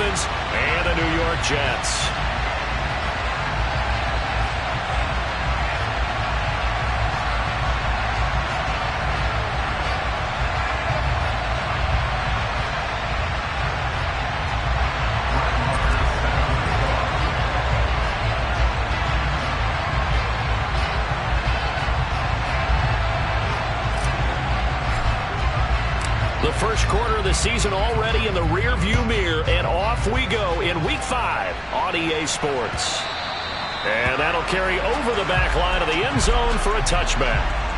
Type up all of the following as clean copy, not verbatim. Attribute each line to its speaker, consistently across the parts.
Speaker 1: Dolphins and the New York Jets. The first quarter of the season already in the rear-view mirror, and off we go in Week 5 on EA Sports. And that'll carry over the back line of the end zone for a touchback.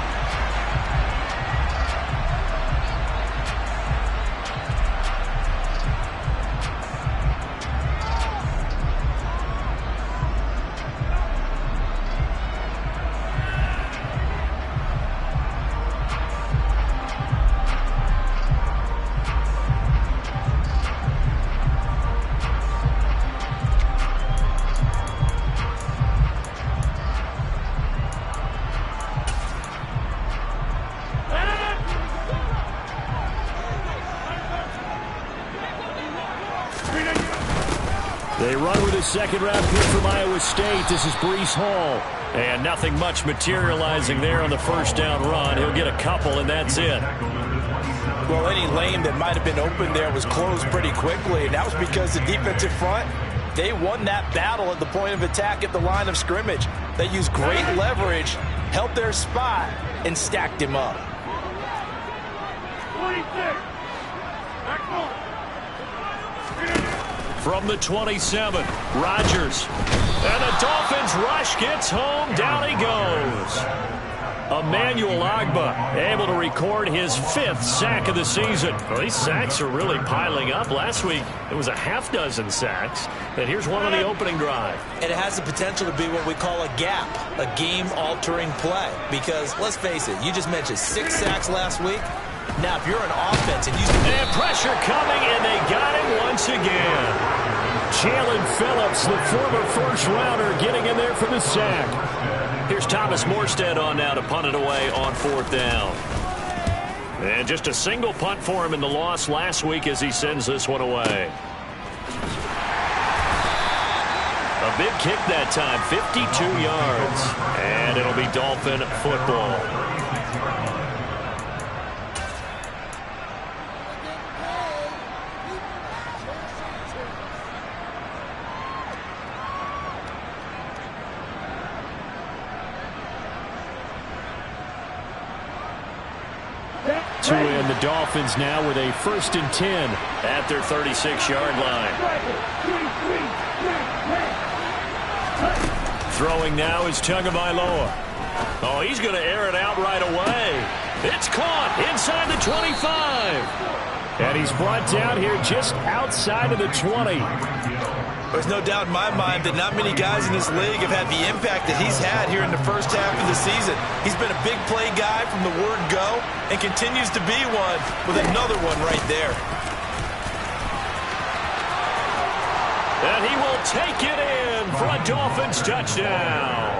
Speaker 1: They run with a second-round pick from Iowa State. This is Breece Hall. And nothing much materializing there on the first down run. He'll get a couple, and that's it.
Speaker 2: Well, any lane that might have been open there was closed pretty quickly, and that was because the defensive front, they won that battle at the point of attack at the line of scrimmage. They used great leverage, held their spot, and stacked him up.
Speaker 3: 26.
Speaker 1: From the 27, Rodgers. And the Dolphins rush gets home. Down he goes. Emmanuel Ogbah able to record his 5th sack of the season. Well, these sacks are really piling up. Last week, it was a half dozen sacks. And here's one on the opening drive.
Speaker 2: And it has the potential to be what we call a gap, a game-altering play. Because, let's face it, you just mentioned 6 sacks last week. Now, if you're an offense and you...
Speaker 1: And pressure coming, and they got him once again. Jalen Phillips, the former first-rounder, getting in there for the sack. Here's Thomas Morstead on now to punt it away on 4th down. And just a single punt for him in the loss last week as he sends this one away. A big kick that time, 52 yards. And it'll be Dolphin football. And the Dolphins now with a 1st and 10 at their 36-yard line. Throwing now is Tagovailoa. Oh, he's going to air it out right away. It's caught inside the 25. And he's brought down here just outside of the 20.
Speaker 2: There's no doubt in my mind that not many guys in this league have had the impact that he's had here in the first half of the season. He's been a big play guy from the word go and continues to be one with another one right there.
Speaker 1: And he will take it in for a Dolphins touchdown.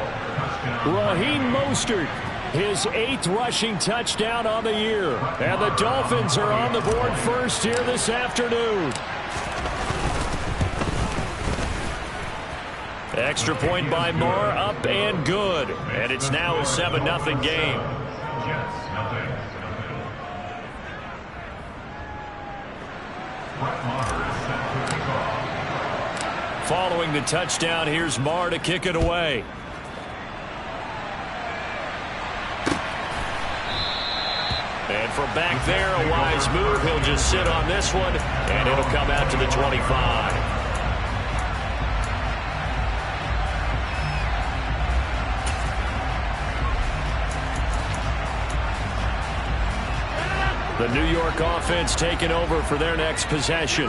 Speaker 1: Raheem Mostert, his 8th rushing touchdown on the year. And the Dolphins are on the board first here this afternoon. Extra point by Moore, up and good. And it's now a 7-0 game. Following the touchdown, here's Marr to kick it away. And from back there, a wise move. He'll just sit on this one, and it'll come out to the 25. The New York offense taking over for their next possession.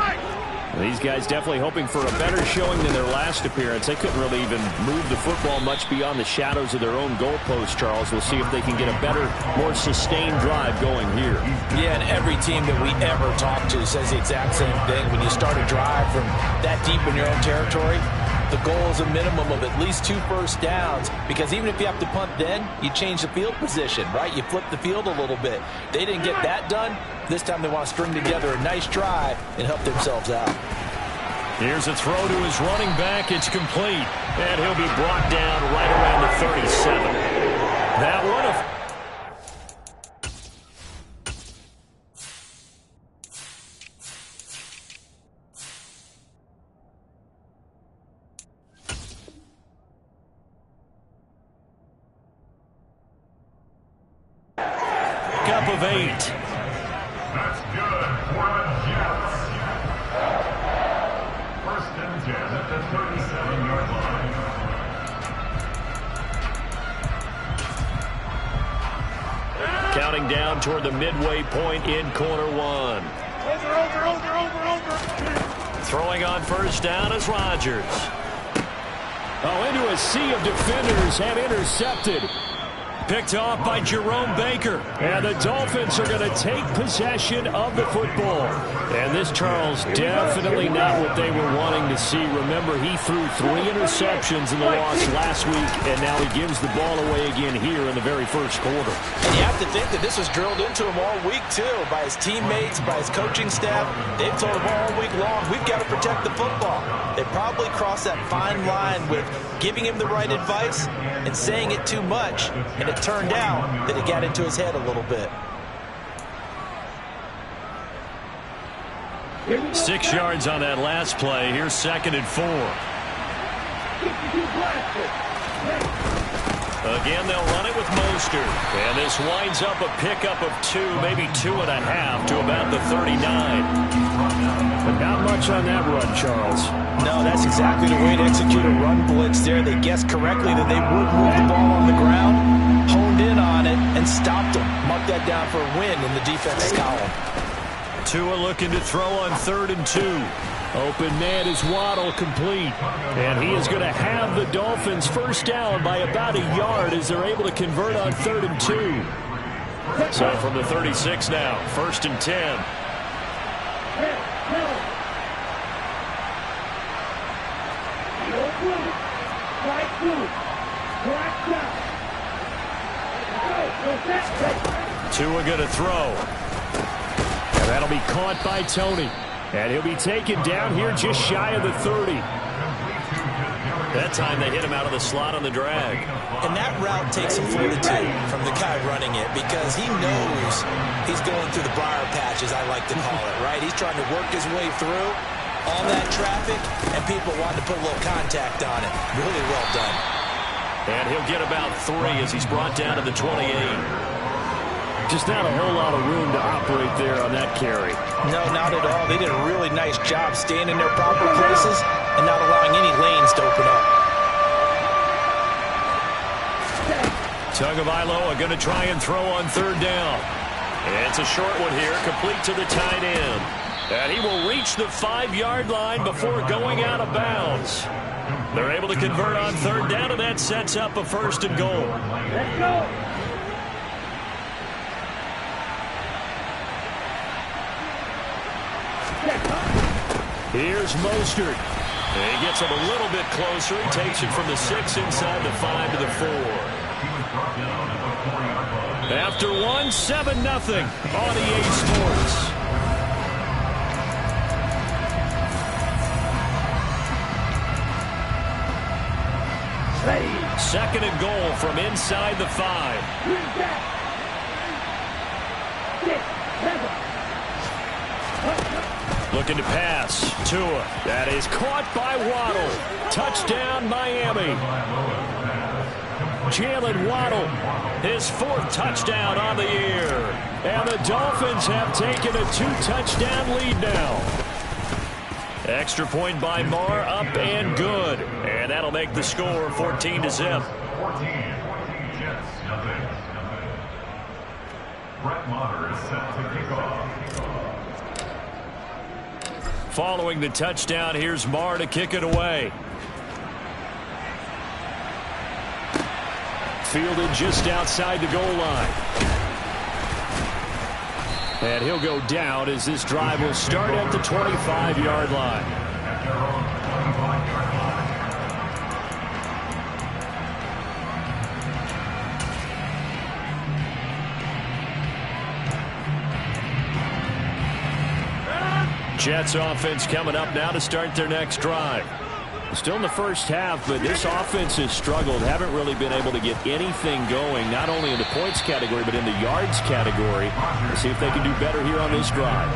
Speaker 1: These guys definitely hoping for a better showing than their last appearance. They couldn't really even move the football much beyond the shadows of their own goalpost, Charles. We'll see if they can get a better, more sustained drive going here.
Speaker 2: Yeah, and every team that we ever talk to says the exact same thing. When you start a drive from that deep in your own territory, the goal is a minimum of at least 2 first downs, because even if you have to punt then, you change the field position, right? You flip the field a little bit. They didn't get that done. This time they want to string together a nice drive and help themselves out.
Speaker 1: Here's a throw to his running back. It's complete. And he'll be brought down right around the 37. That one up of 8.
Speaker 3: That's good for the Jets. First and 10 at the 37-yard line.
Speaker 1: Counting down toward the midway point in corner 1.
Speaker 3: Over.
Speaker 1: Throwing on first down is Rodgers. Oh, into a sea of defenders and intercepted. Picked off by Jerome Baker. And the Dolphins are going to take possession of the football. And this, Charles, definitely not what they were wanting to see. Remember, he threw 3 interceptions in the loss last week, and now he gives the ball away again here in the very first quarter.
Speaker 2: And you have to think that this was drilled into him all week, too, by his teammates, by his coaching staff. They've told him all week long, we've got to protect the football. They probably crossed that fine line with giving him the right advice and saying it too much, and it turned out that it got into his head a little bit.
Speaker 1: 6 yards on that last play. Here's 2nd and 4. Again, they'll run it with Mostert. And this winds up a pickup of 2, maybe 2.5 to about the 39. But not much on that run, Charles.
Speaker 2: No, that's exactly the way to execute a run blitz there. They guessed correctly that they would move the ball on the ground, honed in on it, and stopped them. Mark that down for a win in the defense's column.
Speaker 1: Tua looking to throw on 3rd and 2. Open man is Waddle, complete. And he is going to have the Dolphins first down by about a yard as they're able to convert on 3rd and 2. So from the 36 now, 1st and 10. Tua going to throw. And that'll be caught by Tony. And he'll be taken down here just shy of the 30. That time they hit him out of the slot on the drag.
Speaker 2: And that route takes some fortitude from the guy running it because he knows he's going through the briar patch, as I like to call it, right? He's trying to work his way through all that traffic, and people want to put a little contact on it. Really well done.
Speaker 1: And he'll get about 3 as he's brought down to the 28. Just not a whole lot of room to operate there on that carry.
Speaker 2: No, not at all. They did a really nice job staying in their proper places and not allowing any lanes to open up.
Speaker 1: Tagovailoa are going to try and throw on 3rd down. And it's a short one here, complete to the tight end. And he will reach the 5-yard line before going out of bounds. They're able to convert on 3rd down, and that sets up a 1st and goal.
Speaker 3: Let's go.
Speaker 1: Here's Mostert. And he gets him a little bit closer. He takes it from the 6 inside the 5 to the 4. After 1, 7-0 on EA Sports. Second and goal from inside the 5. Looking to pass. Tua. That is caught by Waddle. Touchdown, Miami. Jalen Waddle, his 4th touchdown on the year. And the Dolphins have taken a 2-touchdown lead now. Extra point by Marr, up and good. And that'll make the score 14-0.
Speaker 3: 14, Jets, nothing. Brett Maher is set to kick off.
Speaker 1: Following the touchdown, here's Marr to kick it away. Fielded just outside the goal line. And he'll go down as this drive will start at the 25-yard line. Jets offense coming up now to start their next drive. Still in the first half, but this offense has struggled. Haven't really been able to get anything going, not only in the points category, but in the yards category. Let's see if they can do better here on this drive.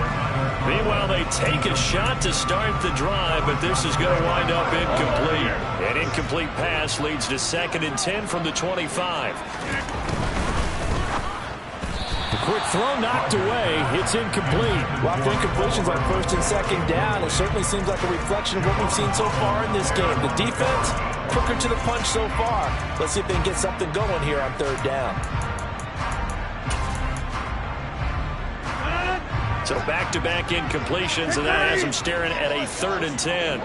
Speaker 1: Meanwhile, they take a shot to start the drive, but this is going to wind up incomplete. An incomplete pass leads to 2nd and 10 from the 25. The quick throw knocked away. It's incomplete.
Speaker 2: Well, after incompletions on 1st and 2nd down, it certainly seems like a reflection of what we've seen so far in this game. The defense, quicker to the punch so far. Let's see if they can get something going here on 3rd down.
Speaker 1: So back-to-back incompletions, and that has them staring at a 3rd and 10.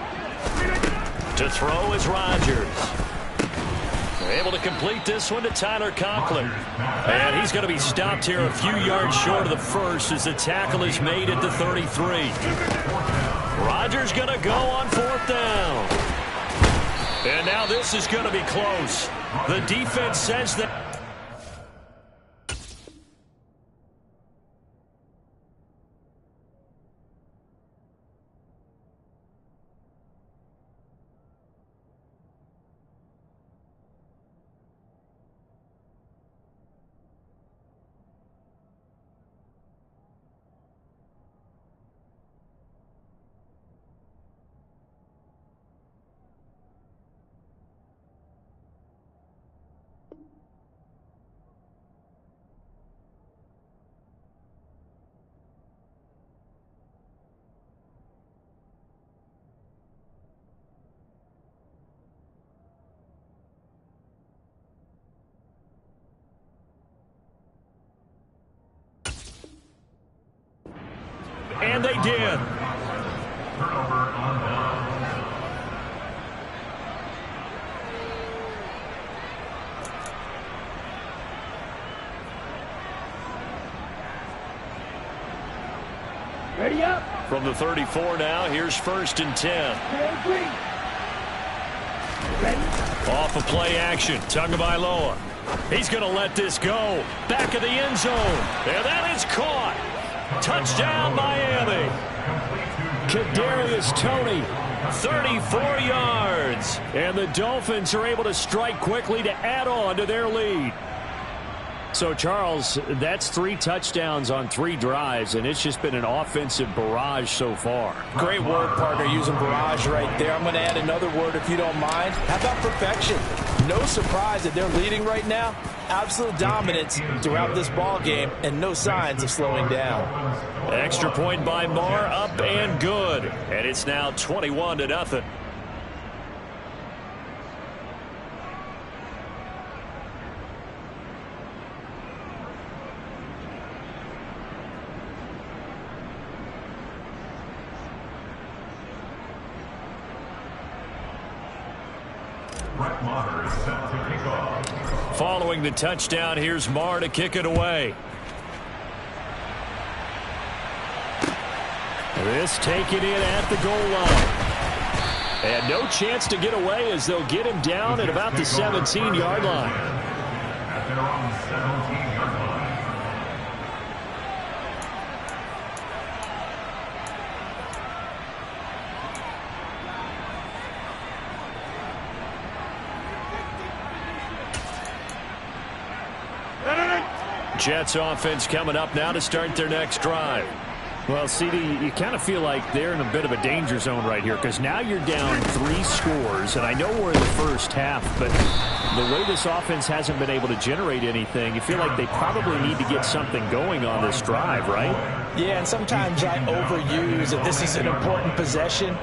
Speaker 1: To throw is Rodgers. They're able to complete this one to Tyler Conklin. And he's going to be stopped here a few yards short of the first as the tackle is made at the 33. Rodgers going to go on 4th down. And now this is going to be close. The defense says that. And they did.
Speaker 3: Turnover on down.
Speaker 4: Ready up.
Speaker 1: From the 34 now, here's 1st and 10. Off of play action, Tagovailoa. He's going to let this go. Back of the end zone. And that is caught. Touchdown, Miami. Kadarius Toney, 34 yards. And the Dolphins are able to strike quickly to add on to their lead. So, Charles, that's 3 touchdowns on 3 drives, and it's just been an offensive barrage so far.
Speaker 2: Great word, partner, using barrage right there. I'm going to add another word if you don't mind. How about perfection? No surprise that they're leading right now. Absolute dominance throughout this ball game, and no signs of slowing down.
Speaker 1: Extra point by Marr, up and good. And it's now 21-0. Following the touchdown, here's Marr to kick it away. This taken in at the goal line. And no chance to get away as they'll get him down at about the 17-yard line.
Speaker 3: At their own 17-yard line.
Speaker 1: Jets offense coming up now to start their next drive.
Speaker 4: Well, CD, you kind of feel like they're in a bit of a danger zone right here because now you're down 3 scores, and I know we're in the first half, but the way this offense hasn't been able to generate anything, you feel like they probably need to get something going on this drive, right?
Speaker 2: Yeah, and sometimes I overuse that this is an important possession.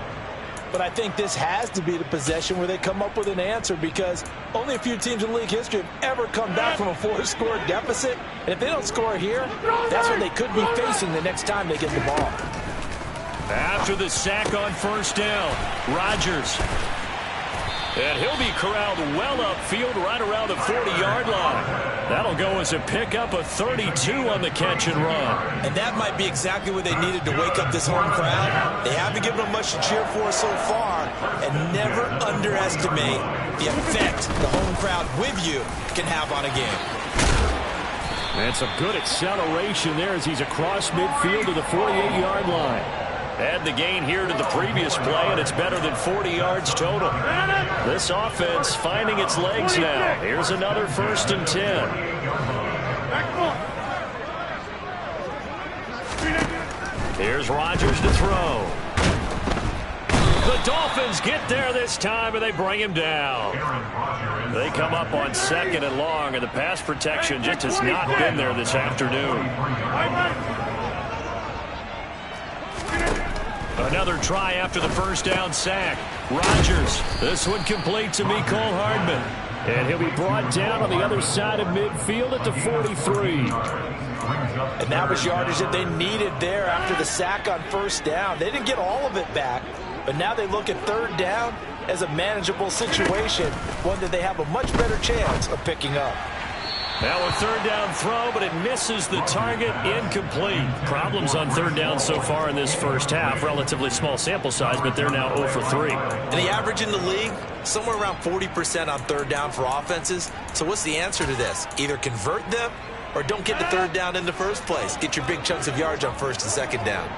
Speaker 2: But I think this has to be the possession where they come up with an answer because only a few teams in league history have ever come back from a 4-score deficit. And if they don't score here, that's what they could be facing the next time they get the ball.
Speaker 1: After the sack on 1st down, Rodgers. And he'll be corralled well upfield right around the 40-yard line. That'll go as a pickup of 32 on the catch and run.
Speaker 5: And that might be exactly what they needed to wake up this home crowd. They haven't given them much to cheer for so far, and never underestimate the effect the home crowd with you can have on a game.
Speaker 1: And some good acceleration there as he's across midfield to the 48-yard line. Add the gain here to the previous play, and it's better than 40 yards total. This offense finding its legs now. Here's another 1st and 10. Here's Rodgers to throw. The Dolphins get there this time, and they bring him down. They come up on 2nd and long, and the pass protection just has not been there this afternoon. Another try after the 1st down sack. Rodgers, this one complete to Mecole Hardman. And he'll be brought down on the other side of midfield at the 43.
Speaker 2: And that was yardage that they needed there after the sack on 1st down. They didn't get all of it back, but now they look at 3rd down as a manageable situation, one that they have a much better chance of picking up.
Speaker 1: Now a 3rd down throw, but it misses the target, incomplete. Problems on 3rd down so far in this first half. Relatively small sample size, but they're now 0 for 3.
Speaker 5: And the average in the league, somewhere around 40% on 3rd down for offenses. So what's the answer to this? Either convert them or don't get the 3rd down in the first place. Get your big chunks of yards on 1st and 2nd down.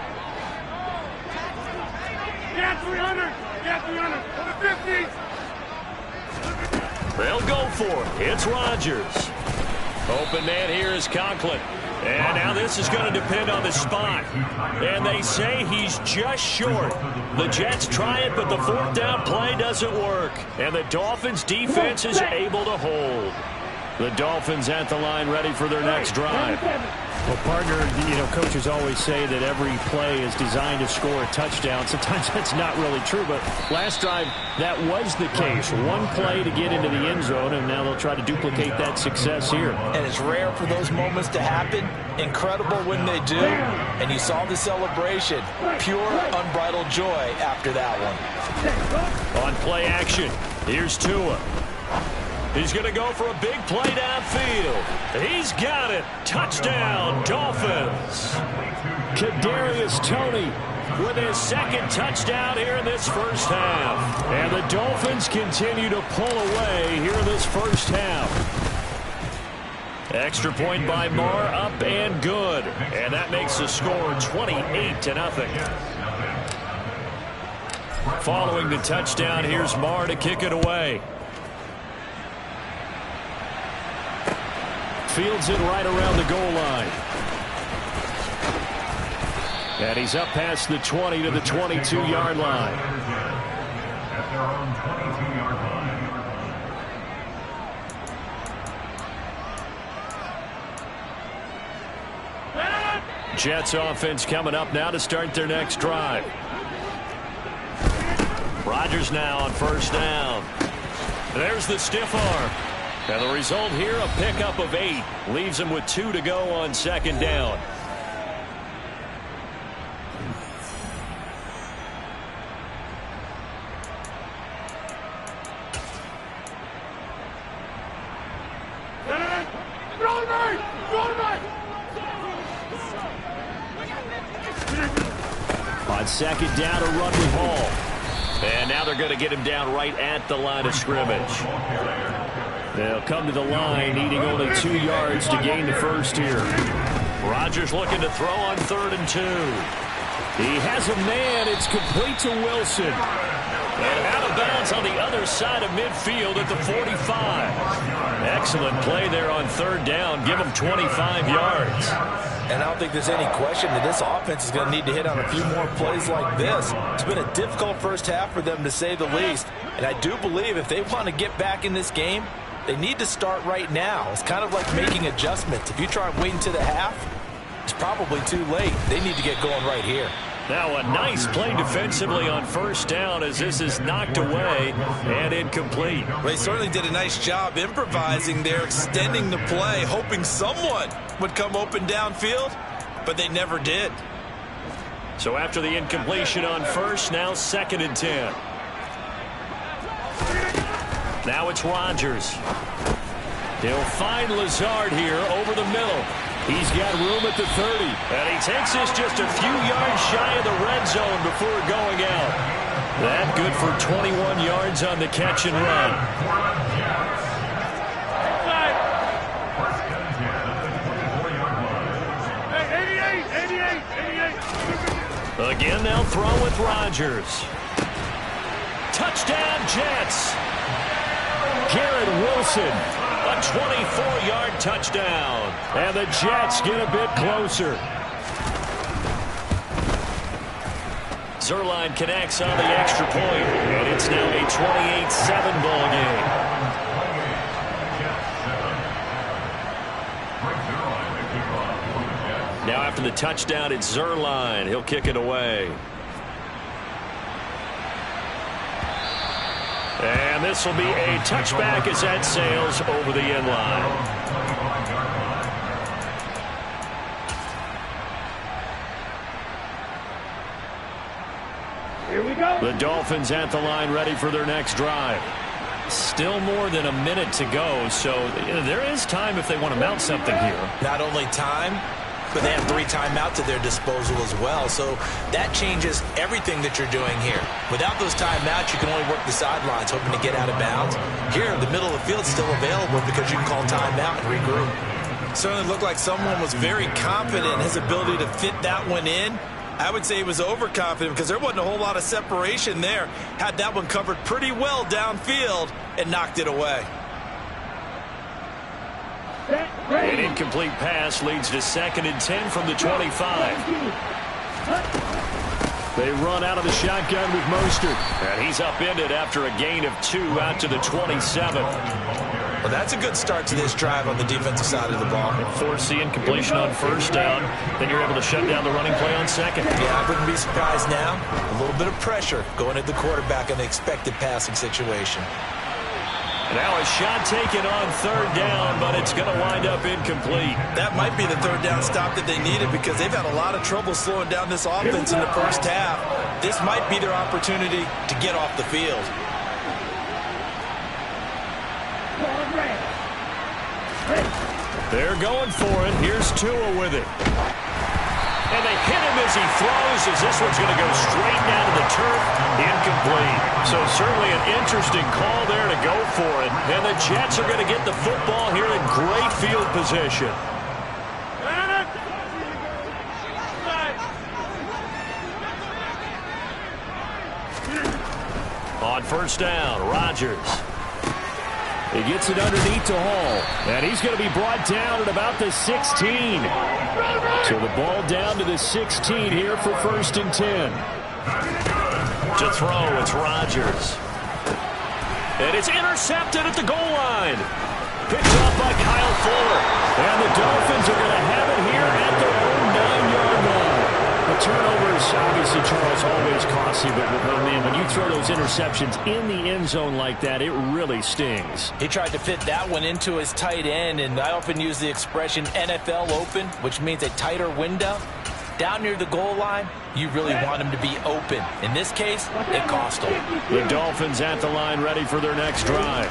Speaker 3: Yeah, 300. Yeah, 300. For the 50.
Speaker 1: They'll go for it. It's Rodgers. Open man here is Conklin. And now this is going to depend on the spot. And they say he's just short. The Jets try it, but the 4th down play doesn't work. And the Dolphins defense is able to hold. The Dolphins at the line ready for their next drive.
Speaker 4: Well, partner, coaches always say that every play is designed to score a touchdown. Sometimes that's not really true, but last drive, that was the case. One play to get into the end zone, and now they'll try to duplicate that success here.
Speaker 2: And it's rare for those moments to happen. Incredible when they do. And you saw the celebration. Pure, unbridled joy after that one.
Speaker 1: On play action, here's Tua. He's going to go for a big play downfield. He's got it. Touchdown, Dolphins. Kadarius Toney with his 2nd touchdown here in this first half. And the Dolphins continue to pull away here in this first half. Extra point by Marr, up and good. And that makes the score 28-0. Following the touchdown, here's Marr to kick it away. Fields it right around the goal line. And he's up past the 20 to the 22-yard line.
Speaker 3: At their own 22-yard line.
Speaker 1: Jets offense coming up now to start their next drive. Rodgers now on 1st down. There's the stiff arm. And the result here, a pickup of 8. Leaves him with 2 to go on 2nd down. On 2nd down, a run with Hall. And now they're going to get him down right at the line of scrimmage. They'll come to the line, needing only 2 yards to gain the first here. Rodgers looking to throw on 3rd and 2. He has a man. It's complete to Wilson. And out of bounds on the other side of midfield at the 45. Excellent play there on 3rd down. Give him 25 yards.
Speaker 2: And I don't think there's any question that this offense is going to need to hit on a few more plays like this. It's been a difficult first half for them, to say the least. And I do believe if they want to get back in this game, they need to start right now. It's kind of like making adjustments. If you try and wait until the half, it's probably too late. They need to get going right here.
Speaker 1: Now a nice play defensively on 1st down as this is knocked away and incomplete.
Speaker 5: Well, they certainly did a nice job improvising there, extending the play, hoping someone would come open downfield, but they never did.
Speaker 1: So after the incompletion on 1st, now 2nd and 10. Now it's Rodgers. He'll find Lazard here over the middle. He's got room at the 30. And he takes this just a few yards shy of the red zone before going out. That good for 21 yards on the catch and run. Again, they'll throw with Rodgers. Touchdown, Jets. Garrett Wilson, a 24-yard touchdown. And the Jets get a bit closer. Zerline connects on the extra point, and it's now a 28-7 ball game. Now after the touchdown, it's Zerline. He'll kick it away. And this will be a touchback as that sails over the end line.
Speaker 3: Here we go.
Speaker 1: The Dolphins at the line ready for their next drive. Still more than a minute to go, so there is time if they want to mount something here.
Speaker 5: Not only time, but they have 3 timeouts at their disposal as well. So that changes everything that you're doing here. Without those timeouts, you can only work the sidelines, hoping to get out of bounds. Here, the middle of the field is still available because you can call timeout and regroup. Certainly looked like someone was very confident in his ability to fit that one in. I would say he was overconfident because there wasn't a whole lot of separation there. Had that one covered pretty well downfield and knocked it away.
Speaker 1: An incomplete pass leads to 2nd and 10 from the 25. They run out of the shotgun with Mostert. And he's upended after a gain of 2 out to the 27.
Speaker 5: Well, that's a good start to this drive on the defensive side of the ball.
Speaker 1: Force the incompletion on 1st down. Then you're able to shut down the running play on 2nd.
Speaker 5: Yeah, I wouldn't be surprised now. A little bit of pressure going at the quarterback in the expected passing situation.
Speaker 1: Now a shot taken on 3rd down, but it's going to wind up incomplete.
Speaker 5: That might be the 3rd down stop that they needed because they've had a lot of trouble slowing down this offense in the first half. This might be their opportunity to get off the field.
Speaker 1: They're going for it. Here's Tua with it. And they hit him as he throws, as this one's going to go straight down to the turf. Incomplete. So certainly an interesting call there to go for it. And the Jets are going to get the football here in great field position. On 1st down, Rodgers. He gets it underneath to Hall. And he's going to be brought down at about the 16. So the ball down to the 16 here for 1st and 10. To throw, it's Rodgers. And it's intercepted at the goal line. Picked up by Kyle Fuller. And the Dolphins are going to have it here at their own 9-yard line. The turnovers, obviously, Charles, always costly, but man, when you throw those interceptions in the end zone like that, it really stings.
Speaker 2: He tried to fit that one into his tight end, and I often use the expression NFL open, which means a tighter window. Down near the goal line, you really want him to be open. In this case, it cost him.
Speaker 1: The Dolphins at the line ready for their next drive.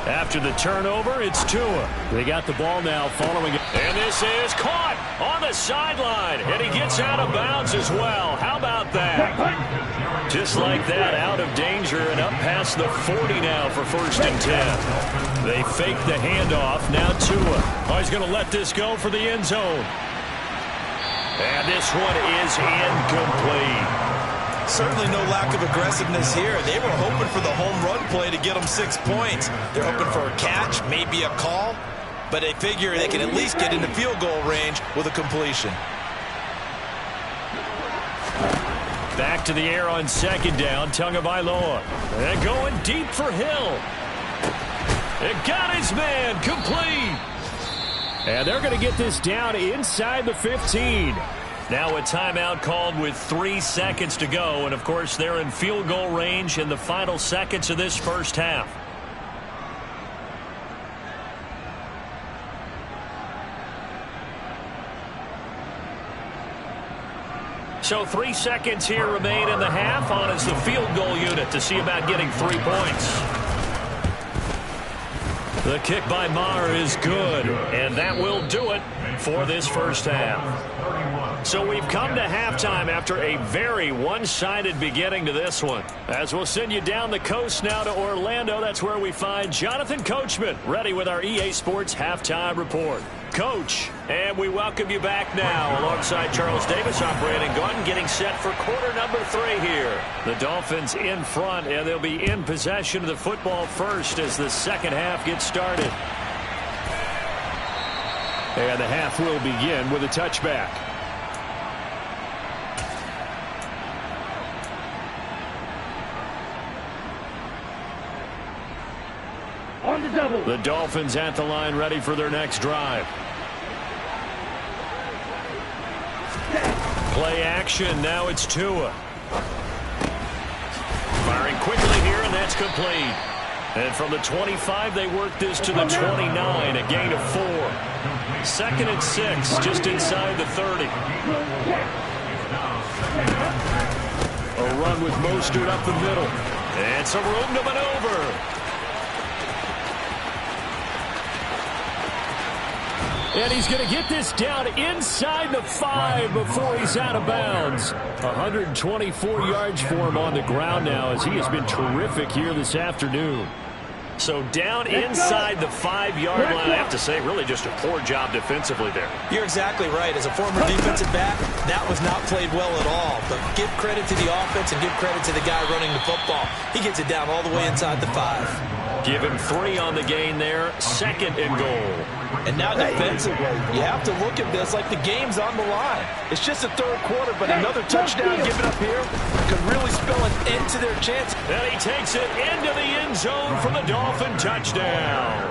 Speaker 1: After the turnover, it's Tua. They got the ball now following it. And this is caught on the sideline. And he gets out of bounds as well. How about that? Just like that, out of danger and up past the 40 now for 1st and 10. They fake the handoff. Now Tua. Oh, he's going to let this go for the end zone. And this one is incomplete.
Speaker 5: Certainly no lack of aggressiveness here. They were hoping for the home run play to get them 6 points. They're hoping for a catch, maybe a call, but they figure they can at least get into field goal range with a completion.
Speaker 1: Back to the air on 2nd down, Tagovailoa. And going deep for Hill. It got his man, complete. And they're going to get this down inside the 15. Now a timeout called with 3 seconds to go. And, of course, they're in field goal range in the final seconds of this first half. So 3 seconds here remain in the half on as the field goal unit to see about getting 3 points. The kick by Maher is good, and that will do it for this first half. So we've come to halftime after a very one-sided beginning to this one. As we'll send you down the coast now to Orlando, that's where we find Jonathan Coachman ready with our EA Sports Halftime Report. Coach, and we welcome you back now alongside Charles Davis. I'm Brandon Gaudin getting set for quarter number 3 here. The Dolphins in front, and they'll be in possession of the football first as the second half gets started. And the half will begin with a touchback.
Speaker 6: On the double.
Speaker 1: The Dolphins at the line ready for their next drive. Play action. Now it's Tua. Firing quickly here, and that's complete. And from the 25, they work this to the 29, a gain of 4. 2nd and 6, just inside the 30. A run with Mostert up the middle. And some room to maneuver. And he's going to get this down inside the 5 before he's out of bounds. 124 yards for him on the ground now as he has been terrific here this afternoon. So down inside the 5-yard line, I have to say, really just a poor job defensively there.
Speaker 5: You're exactly right. As a former defensive back, that was not played well at all. But give credit to the offense and give credit to the guy running the football. He gets it down all the way inside the 5.
Speaker 1: Give him 3 on the gain there. 2nd and goal.
Speaker 2: And now defensively, you have to look at this like the game's on the line. It's just the 3rd quarter, but another touchdown given up here could really spell an end to their chance.
Speaker 1: And he takes it into the end zone for the Dolphin touchdown.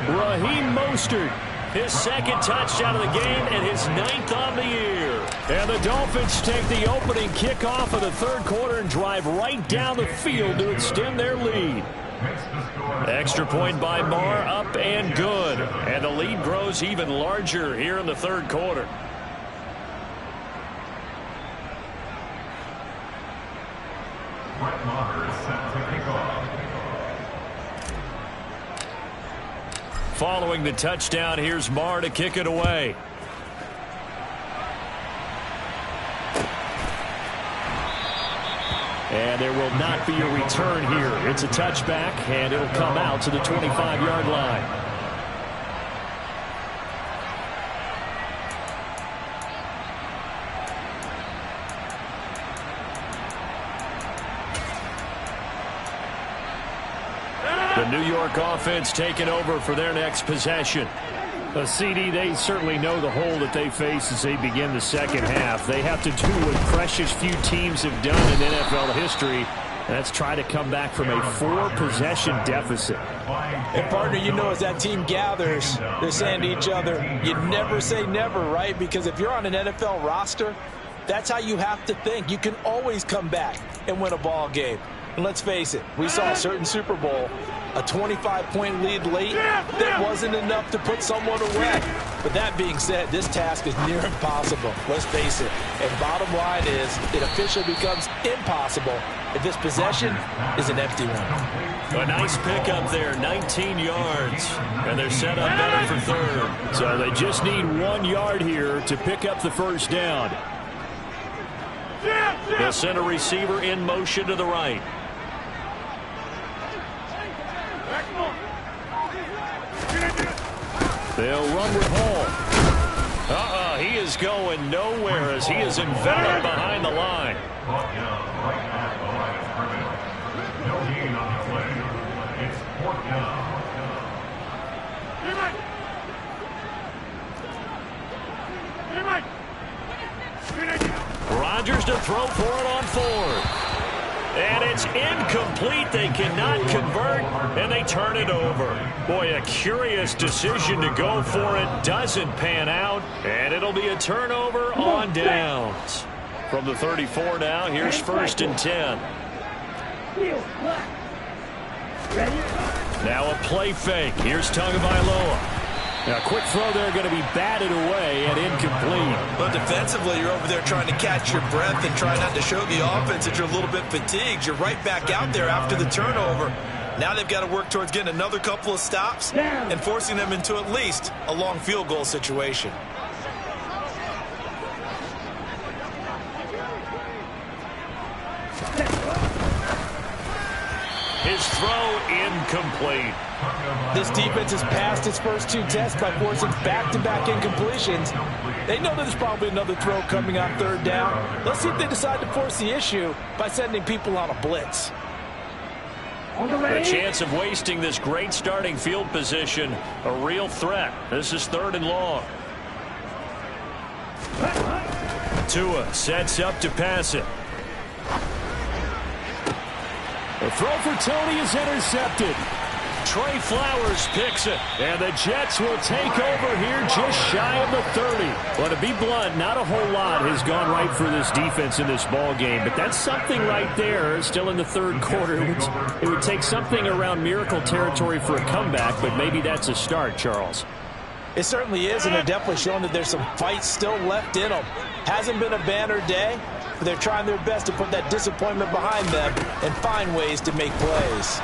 Speaker 1: Raheem Mostert, his 2nd touchdown of the game and his 9th on the year. And the Dolphins take the opening kickoff of the 3rd quarter and drive right down the field to extend their lead. Extra point by Marr, up and good. And the lead grows even larger here in the 3rd quarter.
Speaker 3: Brett Maher is set to kick off.
Speaker 1: Following the touchdown, here's Marr to kick it away. And there will not be a return here. It's a touchback, and it'll come out to the 25-yard line. The New York offense taking over for their next possession. A CD, they certainly know the hole that they face as they begin the second half. They have to do what precious few teams have done in NFL history, and that's try to come back from a 4-possession deficit.
Speaker 2: And, partner, you know as that team gathers, they're saying to each other, you never say never, right? Because if you're on an NFL roster, that's how you have to think. You can always come back and win a ball game. And let's face it, we saw a certain Super Bowl, a 25-point lead late, that wasn't enough to put someone away. But that being said, this task is near impossible. Let's face it. And bottom line is, it officially becomes impossible if this possession is an empty one.
Speaker 1: A nice pickup there, 19 yards. And they're set up better for 3rd.
Speaker 4: So they just need 1 yard here to pick up the first down.
Speaker 1: They'll send a receiver in motion to the right. They'll run with Hall. He is going nowhere as he is enveloped behind the line.
Speaker 3: No gain on the play. It's 4th down.
Speaker 1: Rodgers to throw for it on 4th. And it's incomplete. They cannot convert, and they turn it over. Boy, a curious decision to go for it. Doesn't pan out, and it'll be a turnover on downs. From the 34 now, here's 1st and 10. Now a play fake. Here's Tagovailoa. Now, a quick throw there going to be batted away and incomplete.
Speaker 5: But defensively, you're over there trying to catch your breath and try not to show the offense that you're a little bit fatigued. You're right back out there after the turnover. Now they've got to work towards getting another couple of stops and forcing them into at least a long field goal situation.
Speaker 1: His throw incomplete.
Speaker 2: This defense has passed its first 2 tests by forcing back-to-back incompletions. They know that there's probably another throw coming on 3rd down. Let's see if they decide to force the issue by sending people on a blitz.
Speaker 1: The chance of wasting this great starting field position, a real threat. This is 3rd and long. Tua sets up to pass it.
Speaker 4: The throw for Tony is intercepted.
Speaker 1: Trey Flowers picks it.
Speaker 4: And the Jets will take over here just shy of the 30. Well, to be blunt, not a whole lot has gone right for this defense in this ball game, but that's something right there. Still in the 3rd quarter. It would take something around miracle territory for a comeback, but maybe that's a start, Charles.
Speaker 2: It certainly is, and they're definitely showing that there's some fight still left in them. Hasn't been a banner day, but they're trying their best to put that disappointment behind them and find ways to make plays.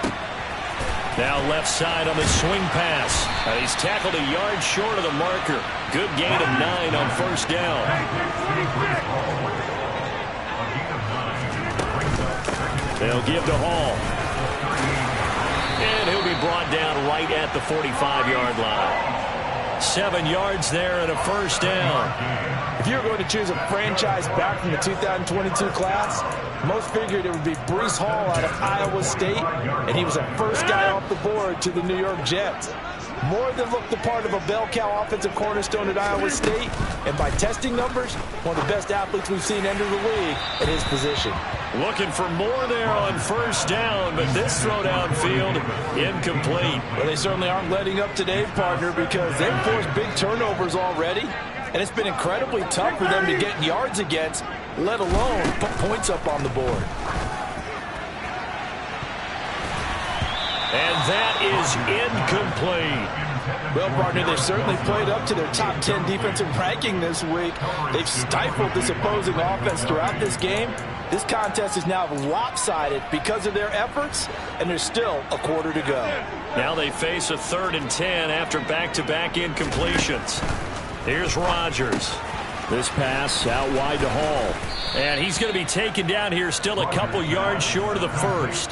Speaker 1: Now left side on the swing pass. He's tackled a yard short of the marker. Good gain of 9 on 1st down. They'll give to Hall. And he'll be brought down right at the 45-yard line. 7 yards there and a 1st down.
Speaker 2: If you were going to choose a franchise back from the 2022 class, most figured it would be Breece Hall out of Iowa State, and he was the first guy off the board to the New York Jets. More than looked the part of a bell cow offensive cornerstone at Iowa State, and by testing numbers, one of the best athletes we've seen enter the league at his position.
Speaker 1: Looking for more there on 1st down, but this throw downfield incomplete.
Speaker 2: Well, they certainly aren't letting up today, partner, because they've forced big turnovers already, and it's been incredibly tough for them to get yards against, let alone put points up on the board.
Speaker 1: And that is incomplete.
Speaker 2: Well, partner, they've certainly played up to their top 10 defensive ranking this week. They've stifled this opposing offense throughout this game. This contest is now lopsided because of their efforts, and there's still a quarter to go.
Speaker 1: Now they face a 3rd and 10 after back-to-back incompletions. Here's Rodgers.
Speaker 4: This pass out wide to Hall.
Speaker 1: And he's going to be taken down here still a couple yards short of the 1st.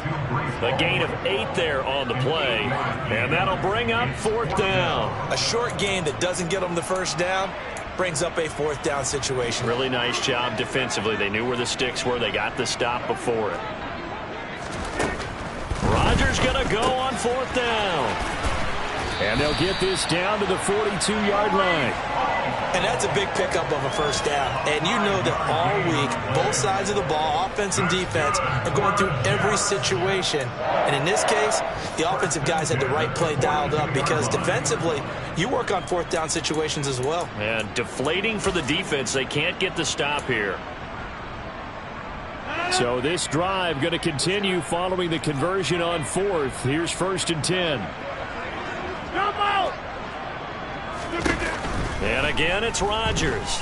Speaker 1: A gain of 8 there on the play. And that'll bring up 4th down.
Speaker 5: A short gain that doesn't get them the 1st down brings up a 4th down situation.
Speaker 1: Really nice job defensively. They knew where the sticks were. They got the stop before it. Rodgers going to go on 4th down.
Speaker 4: And they'll get this down to the 42-yard line.
Speaker 5: And that's a big pickup of a 1st down. And you know that all week, both sides of the ball, offense and defense, are going through every situation. And in this case, the offensive guys had the right play dialed up because defensively, you work on 4th down situations as well.
Speaker 1: And deflating for the defense. They can't get the stop here.
Speaker 4: So this drive going to continue following the conversion on 4th. Here's 1st and 10.
Speaker 1: And again, it's Rodgers.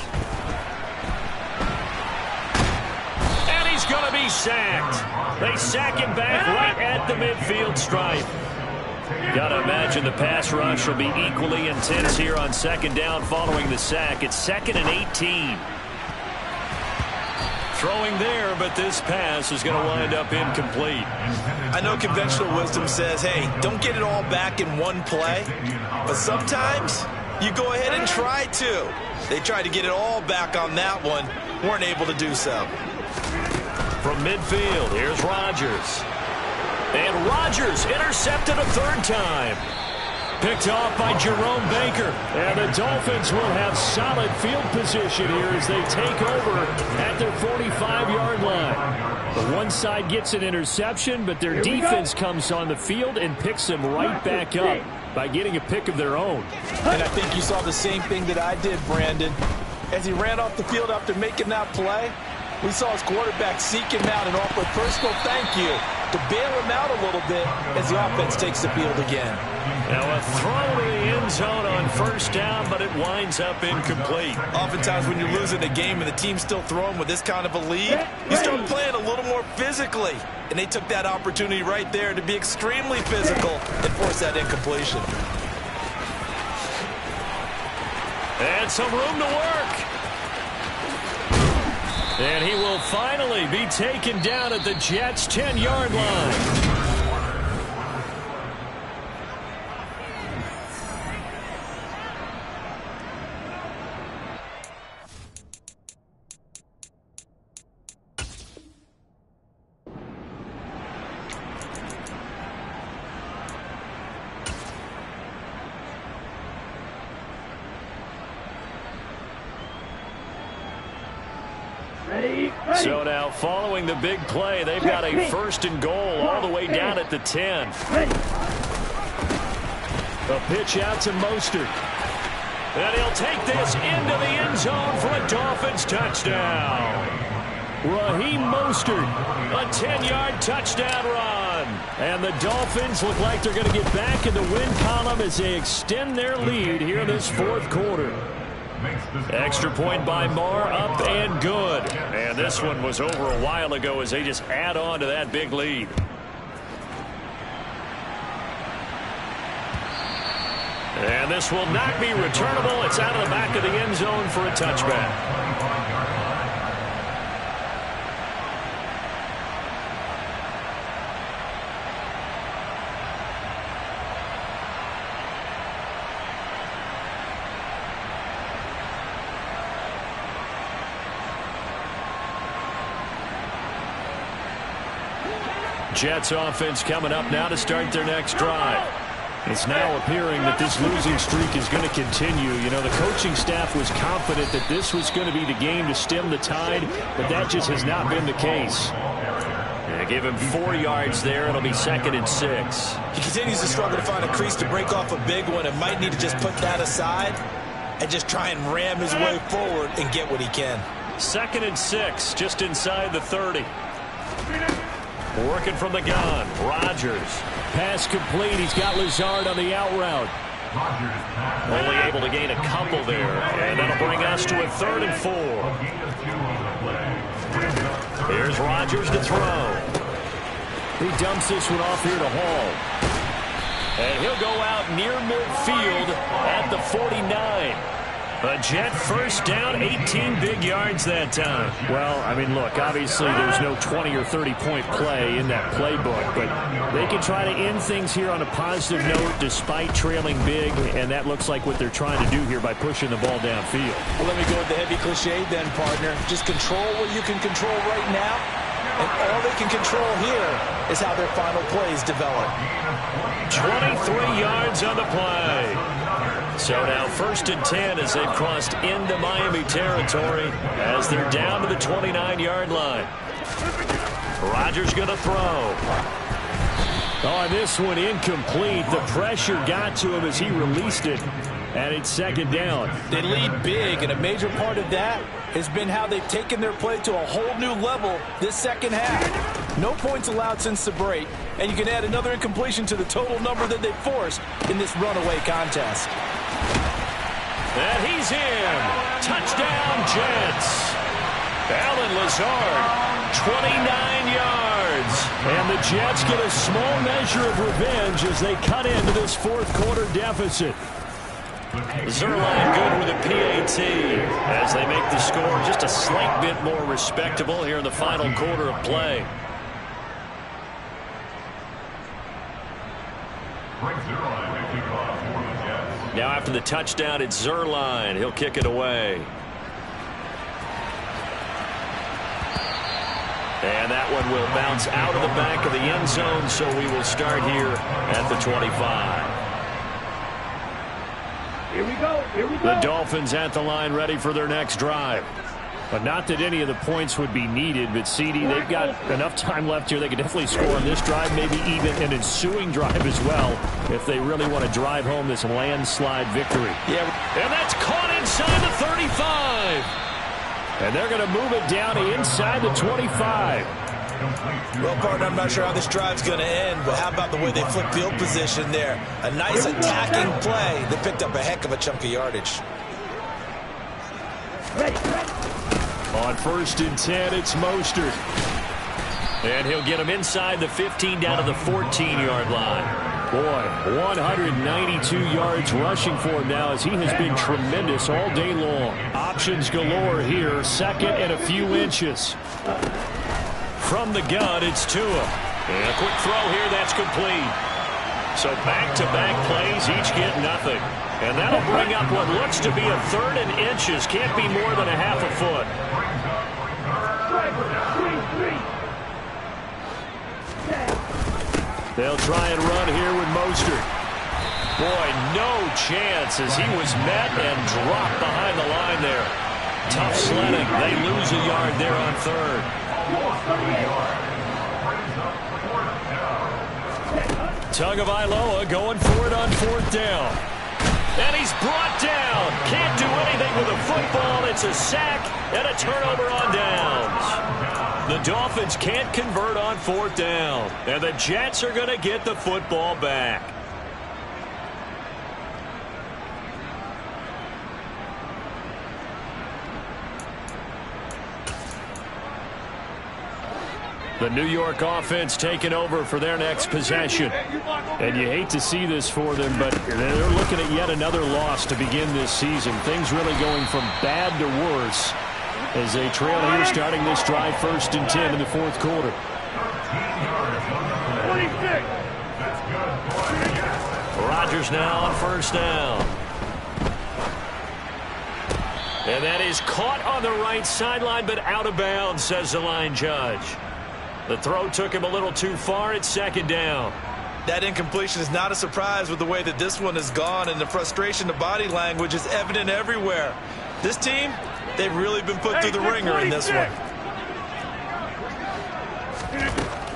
Speaker 1: And he's going to be sacked. They sack him back right at the midfield stripe. Got to imagine the pass rush will be equally intense here on 2nd down following the sack. It's 2nd and 18. Throwing there, but this pass is going to wind up incomplete.
Speaker 5: I know conventional wisdom says, hey, don't get it all back in one play. But sometimes you go ahead and try to. They tried to get it all back on that one. Weren't able to do so.
Speaker 1: From midfield, here's Rodgers. And Rodgers intercepted a 3rd time. Picked off by Jerome Baker.
Speaker 4: And the Dolphins will have solid field position here as they take over at their 45-yard line. The one side gets an interception, but their defense comes on the field and picks them right back up by getting a pick of their own.
Speaker 2: And I think you saw the same thing that I did, Brandon. As he ran off the field after making that play, we saw his quarterback seek him out and offer a personal thank you to bail him out a little bit as the offense takes the field again.
Speaker 1: Now a throw to the end zone on 1st down, but it winds up incomplete.
Speaker 5: Oftentimes when you're losing a game and the team's still throwing with this kind of a lead, you start playing a little more physically. And they took that opportunity right there to be extremely physical and force that incompletion.
Speaker 1: And some room to work. And he will finally be taken down at the Jets' 10-yard line. So now following the big play, they've got a 1st and goal all the way down at the 10. A pitch out to Mostert. And he'll take this into the end zone for a Dolphins touchdown. Raheem Mostert, a 10-yard touchdown run. And the Dolphins look like they're going to get back in the win column as they extend their lead here in this 4th quarter. Extra point by Marr, up and good. And this one was over a while ago as they just add on to that big lead. And this will not be returnable. It's out of the back of the end zone for a touchback. Jets offense coming up now to start their next drive. It's now appearing that this losing streak is going to continue. You know, the coaching staff was confident that this was going to be the game to stem the tide, but that just has not been the case. Yeah, give him 4 yards there. It'll be 2nd and 6.
Speaker 5: He continues to struggle to find a crease to break off a big one and might need to just put that aside and just try and ram his way forward and get what he can.
Speaker 1: 2nd and 6, just inside the 30. Working from the gun, Rodgers.
Speaker 4: Pass complete. He's got Lazard on the out route.
Speaker 1: Only able to gain a couple there. And that'll bring us to a 3rd and 4. Here's Rodgers to throw.
Speaker 4: He dumps this one off here to Hall.
Speaker 1: And he'll go out near midfield at the 49. A Jet 1st down, 18 big yards that time.
Speaker 4: Well, I mean, look, obviously there's no 20 or 30-point play in that playbook, but they can try to end things here on a positive note despite trailing big, and that looks like what they're trying to do here by pushing the ball downfield.
Speaker 2: Well, let me go with the heavy cliche then, partner. Just control what you can control right now, and all they can control here is how their final plays develop.
Speaker 1: 23 yards on the play. So now 1st and 10 as they've crossed into Miami territory as they're down to the 29-yard line. Rodgers going to throw.
Speaker 4: Oh, this one incomplete. The pressure got to him as he released it, and it's 2nd down.
Speaker 2: They lead big, and a major part of that has been how they've taken their play to a whole new level this 2nd half. No points allowed since the break, and you can add another incompletion to the total number that they forced in this runaway contest.
Speaker 1: And he's in. Touchdown, Jets. Allen Lazard, 29 yards.
Speaker 4: And the Jets get a small measure of revenge as they cut into this 4th quarter deficit.
Speaker 1: Zerline good with a PAT as they make the score just a slight bit more respectable here in the final quarter of play. Now after the touchdown, it's Zerline. He'll kick it away. And that one will bounce out of the back of the end zone, so we will start here at the 25.
Speaker 6: Here we go. Here we go.
Speaker 4: The Dolphins at the line ready for their next drive. But not that any of the points would be needed, but CD, they've got enough time left here. They could definitely score on this drive, maybe even an ensuing drive as well, if they really want to drive home this landslide victory.
Speaker 1: Yeah, and that's caught inside the 35.
Speaker 4: And they're going to move it down to inside the 25.
Speaker 5: Well, partner, I'm not sure how this drive's going to end, but how about the way they flip field position there? A nice attacking play that picked up a heck of a chunk of yardage.
Speaker 4: On 1st and 10, it's Mostert.
Speaker 1: And he'll get him inside the 15 down to the 14-yard line.
Speaker 4: Boy, 192 yards rushing for him now as he has been tremendous all day long. Options galore here, 2nd and a few inches.
Speaker 1: From the gun, it's Tua. And a quick throw here, that's complete. So back-to-back plays, each get nothing. And that'll bring up what looks to be a 3rd and inches. Can't be more than a half a foot.
Speaker 4: They'll try and run here with Mostert.
Speaker 1: Boy, no chance as he was met and dropped behind the line there. Tough sledding. They lose a yard there on third. Tagovailoa going for it on fourth down. And he's brought down. Can't do anything with the football. It's a sack and a turnover on downs. The Dolphins can't convert on fourth down. And the Jets are going to get the football back. The New York offense taking over for their next possession.
Speaker 4: And you hate to see this for them, but they're looking at yet another loss to begin this season. Things really going from bad to worse as they trail here starting this drive 1st and 10 in the fourth quarter.
Speaker 6: 26.
Speaker 1: Rodgers now on first down. And that is caught on the right sideline, but out of bounds, says the line judge. The throw took him a little too far. It's second down.
Speaker 5: That incompletion is not a surprise with the way that this one has gone, and the frustration, the body language is evident everywhere. This team, they've really been put through the ringer in this one.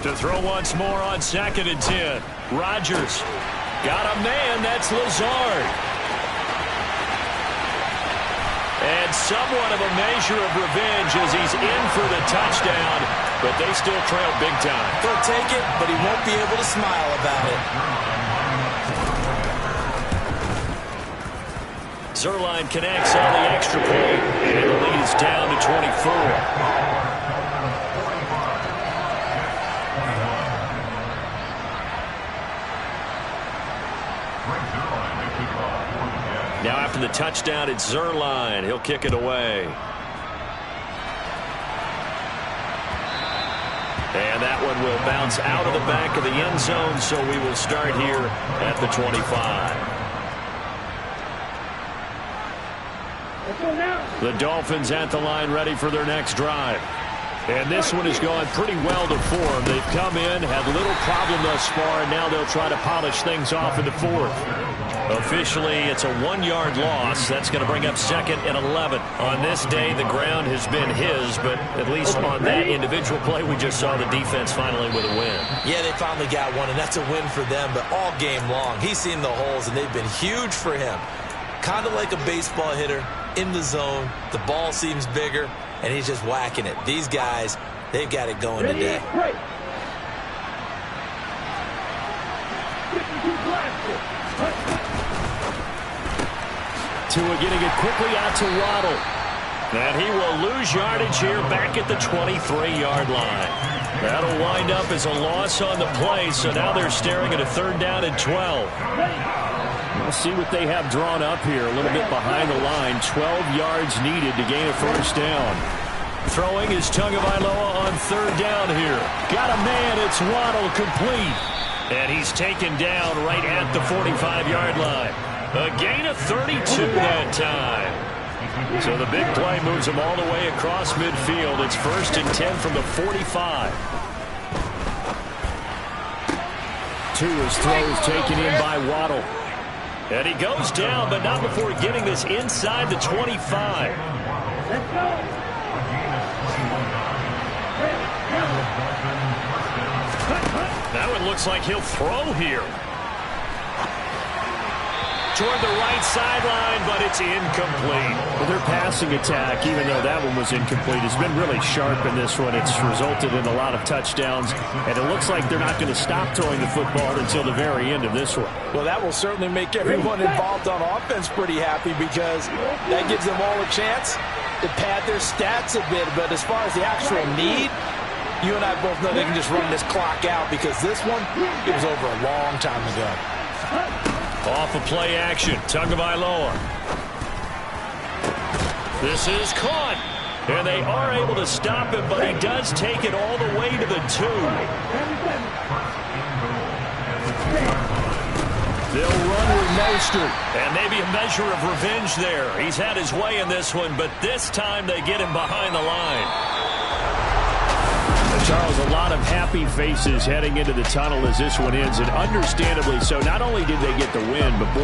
Speaker 1: To throw once more on 2nd and 10. Rodgers got a man. That's Lazard. And somewhat of a measure of revenge as he's in for the touchdown, but they still trail big time.
Speaker 5: He'll take it, but he won't be able to smile about it.
Speaker 1: Zerline connects on the extra point, and the lead is down to 24. Now after the touchdown, it's Zerline. He'll kick it away. And that one will bounce out of the back of the end zone, so we will start here at the 25. The Dolphins at the line ready for their next drive. And this one has gone pretty well to form. They've come in, had little problem thus far, and now they'll try to polish things off in the fourth. Officially, it's a 1-yard loss. That's going to bring up 2nd and 11. On this day, the ground has been his, but at least on that individual play, we just saw the defense finally with a win.
Speaker 5: Yeah, they finally got one, and that's a win for them, but all game long, he's seen the holes, and they've been huge for him. Kind of like a baseball hitter in the zone. The ball seems bigger, and he's just whacking it. These guys, they've got it going today.
Speaker 1: Tua getting it quickly out to Waddle. And he will lose yardage here back at the 23-yard line. That'll wind up as a loss on the play, so now they're staring at a 3rd down and 12. We'll see what they have drawn up here. A little bit behind the line. 12 yards needed to gain a 1st down. Throwing is Tagovailoa on 3rd down here. Got a man. It's Waddle complete. And he's taken down right at the 45-yard line. A gain of 32 that time. So the big play moves him all the way across midfield. It's 1st and 10 from the 45. Tua's throws taken in by Waddle. And he goes down, but not before getting this inside the 25.
Speaker 6: Let's go.
Speaker 1: Now it looks like he'll throw here. Toward the right sideline, but it's incomplete.
Speaker 4: Well, their passing attack, even though that one was incomplete, has been really sharp in this one. It's resulted in a lot of touchdowns, and it looks like they're not going to stop throwing the football until the very end of this one.
Speaker 2: Well, that will certainly make everyone involved on offense pretty happy because that gives them all a chance to pad their stats a bit. But as far as the actual need, you and I both know they can just run this clock out because this one, it was over a long time ago.
Speaker 1: Off of play action, Tagovailoa. This is caught. And they are able to stop him, but he does take it all the way to the 2. They'll run with Mostert. And maybe a measure of revenge there. He's had his way in this one, but this time they get him behind the line.
Speaker 4: Charles, a lot of happy faces heading into the tunnel as this one ends, and understandably so. Not only did they get the win, but boy,